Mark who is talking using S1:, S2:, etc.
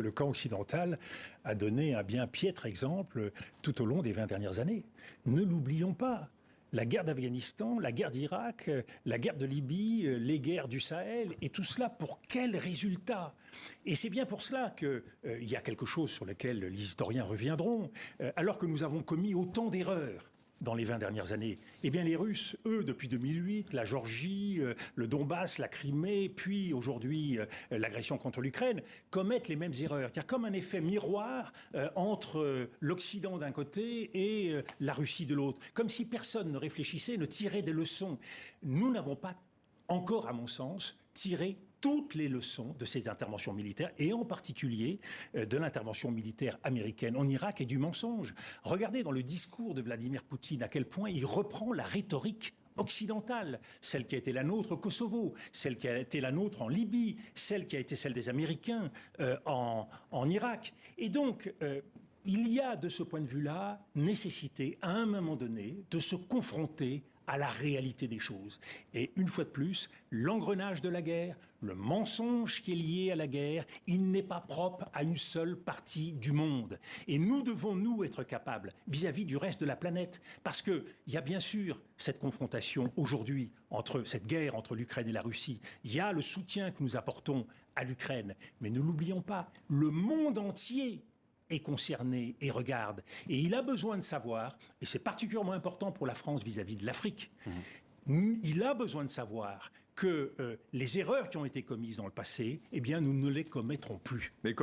S1: Le camp occidental a donné un bien piètre exemple tout au long des 20 dernières années. Ne l'oublions pas. La guerre d'Afghanistan, la guerre d'Irak, la guerre de Libye, les guerres du Sahel, et tout cela pour quel résultat? Et c'est bien pour cela qu'il y a quelque chose sur lequel les historiens reviendront. Alors que nous avons commis autant d'erreurs dans les 20 dernières années, eh bien les Russes, eux, depuis 2008, la Géorgie, le Donbass, la Crimée, puis aujourd'hui l'agression contre l'Ukraine, commettent les mêmes erreurs. Il y a comme un effet miroir entre l'Occident d'un côté et la Russie de l'autre. Comme si personne ne réfléchissait, ne tirait des leçons. Nous n'avons pas encore, à mon sens, tiré toutes les leçons de ces interventions militaires, et en particulier de l'intervention militaire américaine en Irak et du mensonge. Regardez dans le discours de Vladimir Poutine à quel point il reprend la rhétorique occidentale, celle qui a été la nôtre au Kosovo, celle qui a été la nôtre en Libye, celle qui a été celle des Américains en Irak. Et donc, il y a de ce point de vue-là nécessité, à un moment donné, de se confronter à la réalité des choses. Et une fois de plus, l'engrenage de la guerre, le mensonge qui est lié à la guerre, il n'est pas propre à une seule partie du monde. Et nous devons, nous, être capables, vis-à-vis du reste de la planète, parce qu'il y a bien sûr cette confrontation aujourd'hui, entre cette guerre entre l'Ukraine et la Russie. Il y a le soutien que nous apportons à l'Ukraine. Mais ne l'oublions pas, le monde entier est concerné et regarde. Et il a besoin de savoir, et c'est particulièrement important pour la France vis-à-vis de l'Afrique, il a besoin de savoir que les erreurs qui ont été commises dans le passé, eh bien, nous ne les commettrons plus.